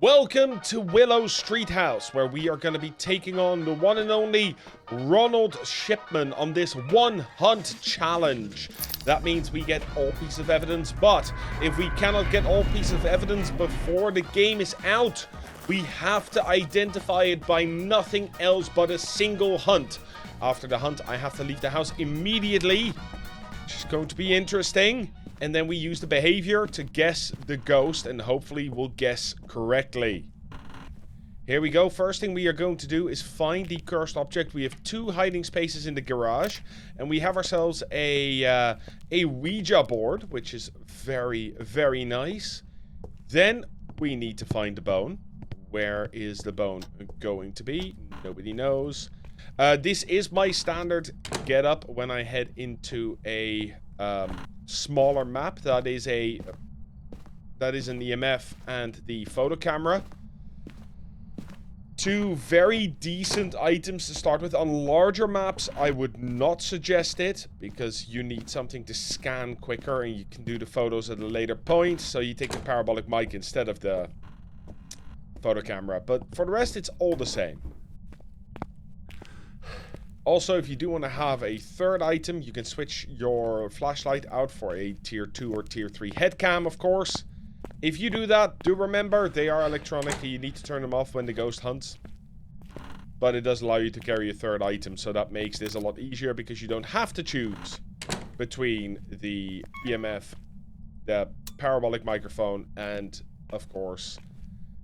Welcome to Willow Street House, where we are going to be taking on the one and only Ronald Shipman on this one hunt challenge. That means we get all pieces of evidence, but if we cannot get all pieces of evidence before the game is out, we have to identify it by nothing else but a single hunt. After the hunt, I have to leave the house immediately, which is going to be interesting. And then we use the behavior to guess the ghost, and hopefully we'll guess correctly. Here we go. First thing we are going to do is find the cursed object. We have 2 hiding spaces in the garage, and we have ourselves a Ouija board, which is very, very nice. Then we need to find the bone. Where is the bone going to be? Nobody knows. This is my standard getup when I head into a smaller map. That is an EMF and the photo camera. 2 very decent items to start with. On larger maps, I would not suggest it, because you need something to scan quicker and you can do the photos at a later point. So you take the parabolic mic instead of the photo camera. But for the rest, it's all the same. Also, if you do want to have a third item, you can switch your flashlight out for a tier 2 or tier 3 head cam, of course. If you do that, do remember, they are electronic and you need to turn them off when the ghost hunts. But it does allow you to carry a third item, so that makes this a lot easier because you don't have to choose between the EMF, the parabolic microphone, and, of course,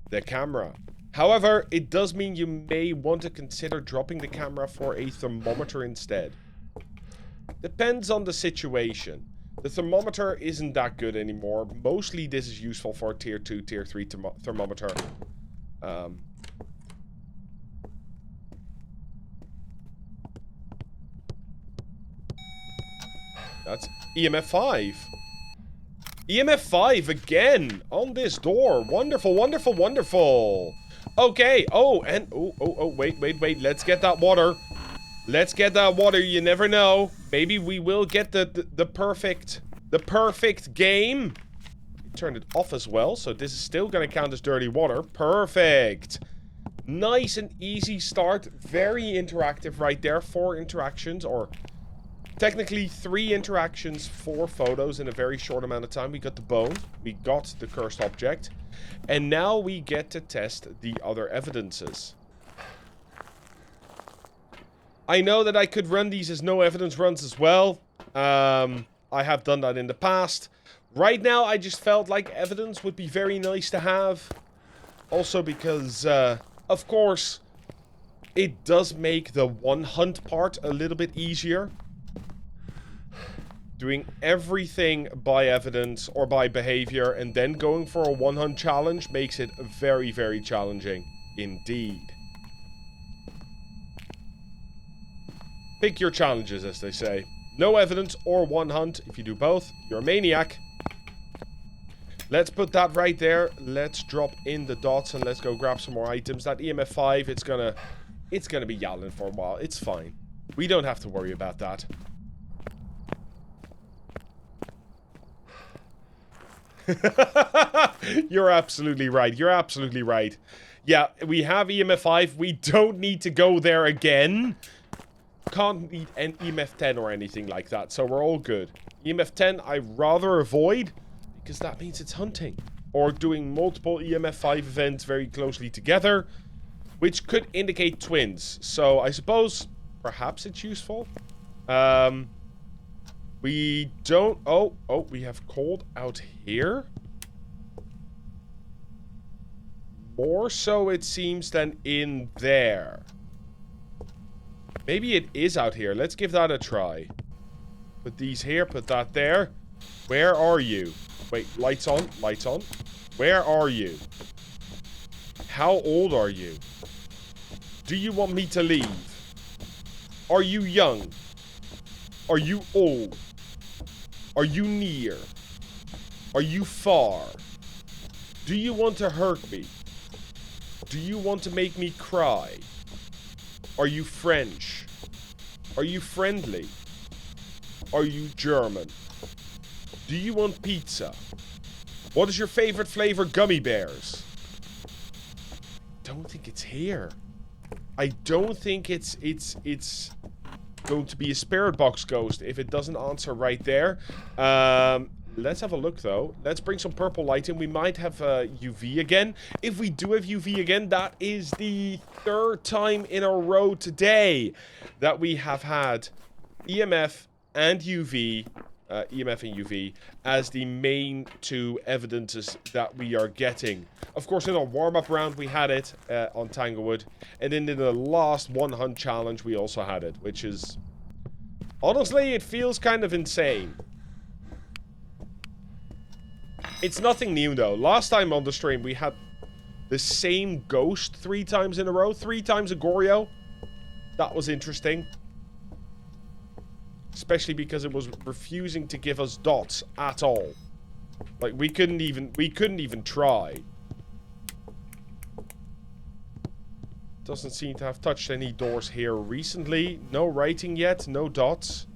the camera. However, it does mean you may want to consider dropping the camera for a thermometer instead. Depends on the situation. The thermometer isn't that good anymore. Mostly this is useful for a tier 2, tier 3 thermometer. That's EMF 5. EMF 5 again on this door. Wonderful, wonderful, wonderful. Okay, wait, let's get that water. Let's get that water, you never know. Maybe we will get the perfect game. Turn it off as well, so this is still gonna count as dirty water. Perfect. Nice and easy start. Very interactive right there. 4 interactions, or technically 3 interactions, 4 photos in a very short amount of time. We got the bone, we got the cursed object, and now we get to test the other evidences. I know that I could run these as no evidence runs as well. I have done that in the past. Right now, I just felt like evidence would be very nice to have. Also because, of course, it does make the one hunt part a little bit easier. Doing everything by evidence or by behavior and then going for a one hunt challenge makes it very, very challenging indeed. Pick your challenges, as they say. No evidence or one hunt. If you do both, you're a maniac. Let's put that right there. Let's drop in the dots and let's go grab some more items. That EMF 5, it's gonna be yowling for a while. It's fine. We don't have to worry about that. You're absolutely right. You're absolutely right. Yeah, we have EMF 5. We don't need to go there again. Can't need an EMF 10 or anything like that, so we're all good. EMF 10 I rather avoid, because that means it's hunting. Or doing multiple EMF 5 events very closely together, which could indicate twins. So I suppose perhaps it's useful. We don't... Oh, we have cold out here. More so, it seems, than in there. Maybe it is out here. Let's give that a try. Put these here, put that there. Where are you? Wait, lights on, lights on. Where are you? How old are you? Do you want me to leave? Are you young? Are you old? Are you near? Are you far? Do you want to hurt me? Do you want to make me cry? Are you French? Are you friendly? Are you German? Do you want pizza? What is your favorite flavor gummy bears? don't think it's here. I don't think it's going to be a spirit box ghost if it doesn't answer right there. Let's have a look, though. Let's bring some purple light in. We might have UV again. If we do have UV again, that is the 3rd time in a row today that we have had EMF and UV, EMF and UV, as the main 2 evidences that we are getting. Of course, in our warm-up round, we had it on Tanglewood. And then in the last 1 hunt challenge, we also had it, which is... honestly, it feels kind of insane. It's nothing new, though. Last time on the stream, we had the same ghost 3 times in a row. 3 times a Goryo. That was interesting. Especially because it was refusing to give us dots at all. Like, we couldn't even try. Doesn't seem to have touched any doors here recently. No writing yet. No dots.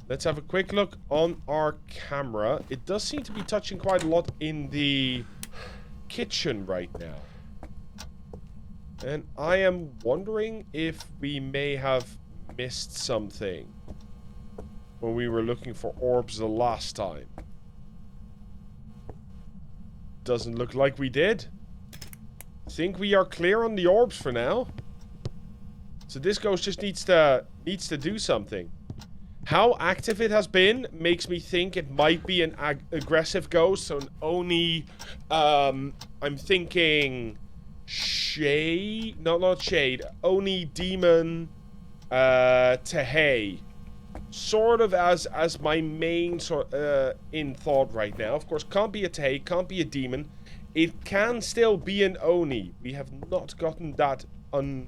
Let's have a quick look on our camera. It does seem to be touching quite a lot in the kitchen right now. And I am wondering if we may have missed something when we were looking for orbs the last time. Doesn't look like we did. Think we are clear on the orbs for now. So this ghost just needs to do something. How active it has been makes me think it might be an aggressive ghost. So an Oni, I'm thinking Shade, not Shade, Oni Demon, Tehei. Sort of as my main in thought right now. Of course, can't be a Tehei, can't be a Demon. It can still be an Oni. We have not gotten that undone.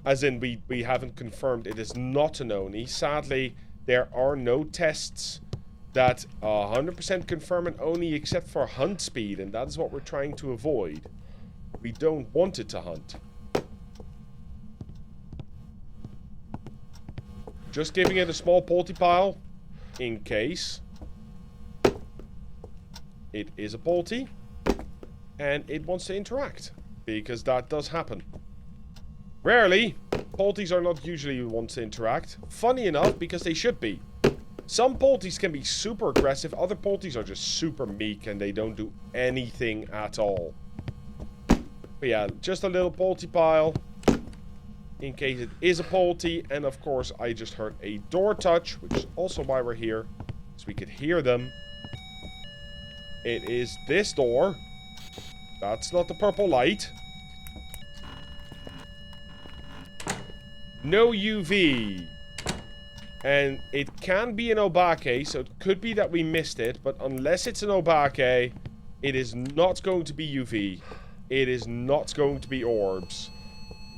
As in, we haven't confirmed it is not an Oni. Sadly, there are no tests that 100% confirm an Oni except for hunt speed, and that is what we're trying to avoid. We don't want it to hunt. Just giving it a small polty pile, in case. It is a polty, and it wants to interact, because that does happen. Rarely, polties are not usually the ones to interact. Funny enough, because they should be. Some polties can be super aggressive, other polties are just super meek, and they don't do anything at all. But yeah, just a little polty pile, in case it is a polty, and of course, I just heard a door touch, which is also why we're here, so we could hear them. It is this door. That's not the purple light. No UV. And it can be an Obake, so it could be that we missed it. But unless it's an Obake, it is not going to be UV. It is not going to be orbs.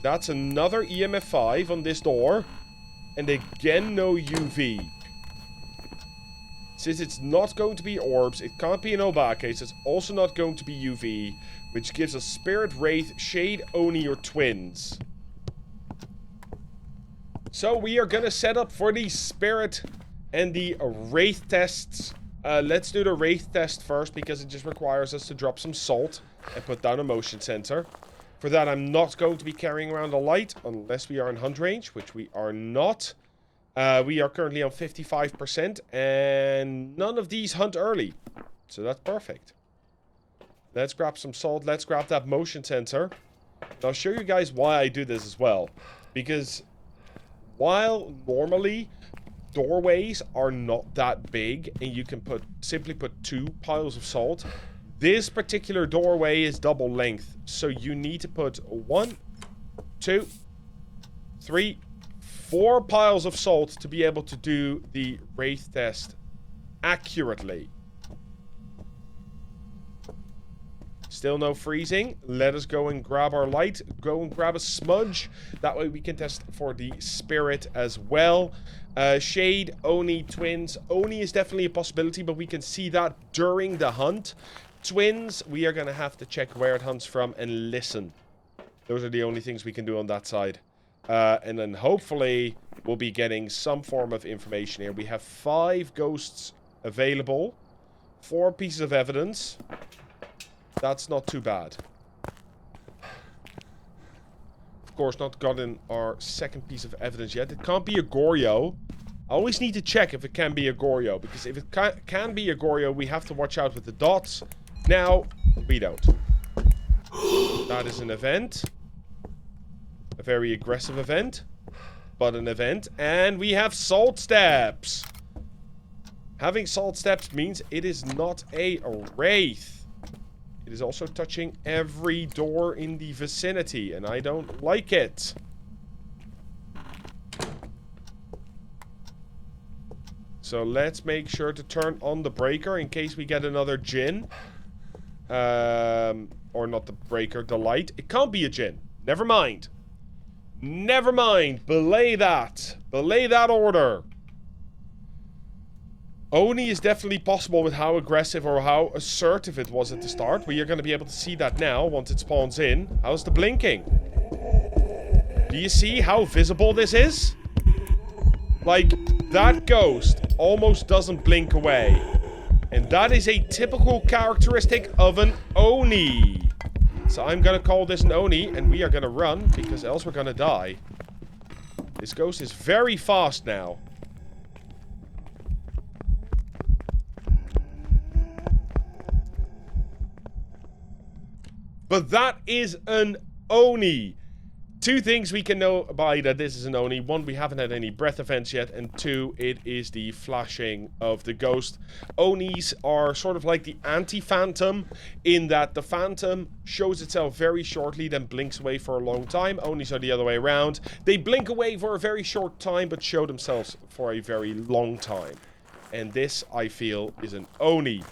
That's another EMF 5 on this door. And again, no UV. Since it's not going to be orbs, it can't be an Obake, so it's also not going to be UV, which gives us Spirit, Wraith, Shade, Oni, or Twins. So we are going to set up for the Spirit and the Wraith tests. Let's do the Wraith test first, because it just requires us to drop some salt and put down a motion sensor. For that, I'm not going to be carrying around a light, unless we are in hunt range, which we are not. We are currently on 55%, and none of these hunt early. So that's perfect. Let's grab some salt. Let's grab that motion sensor. And I'll show you guys why I do this as well. Because while normally doorways are not that big, and you can simply put 2 piles of salt, this particular doorway is double length. So you need to put 1, 2, 3, 4 piles of salt to be able to do the Wraith test accurately. Still no freezing. Let us go and grab our light. Go and grab a smudge. That way we can test for the Spirit as well. Shade, Oni, Twins. Oni is definitely a possibility, but we can see that during the hunt. Twins, we are going to have to check where it hunts from and listen. Those are the only things we can do on that side. And then hopefully we'll be getting some form of information here. We have 5 ghosts available 4 pieces of evidence. That's not too bad. Of course, not gotten our second piece of evidence yet. It can't be a Goryo. I always need to check if it can be a Goryo, because if it can be a Goryo, we have to watch out with the dots. Now, we don't. That is an event. A very aggressive event, but an event. And we have salt steps. Having salt steps means it is not a wraith. It is also touching every door in the vicinity, and I don't like it. So let's make sure to turn on the breaker in case we get another djinn. Or not the breaker, the light. It can't be a djinn. Never mind. Never mind. Belay that. Belay that order. Oni is definitely possible with how aggressive or how assertive it was at the start. We are going to be able to see that now once it spawns in. How's the blinking? Do you see how visible this is? Like, that ghost almost doesn't blink away. And that is a typical characteristic of an Oni. So I'm going to call this an Oni, and we are going to run, because else we're going to die. This ghost is very fast now. But that is an Oni. 2 things we can know by that this is an Oni. 1, we haven't had any breath events yet. And 2, it is the flashing of the ghost. Onis are sort of like the anti-phantom, in that the phantom shows itself very shortly, then blinks away for a long time. Onis are the other way around. They blink away for a very short time, but show themselves for a very long time. And this, I feel, is an Oni.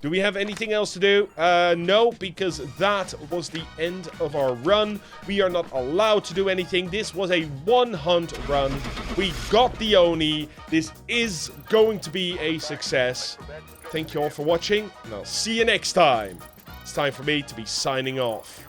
Do we have anything else to do? No, because that was the end of our run. We are not allowed to do anything. This was a 1 hunt run. We got the Oni. This is going to be a success. Thank you all for watching, and I'll see you next time. It's time for me to be signing off.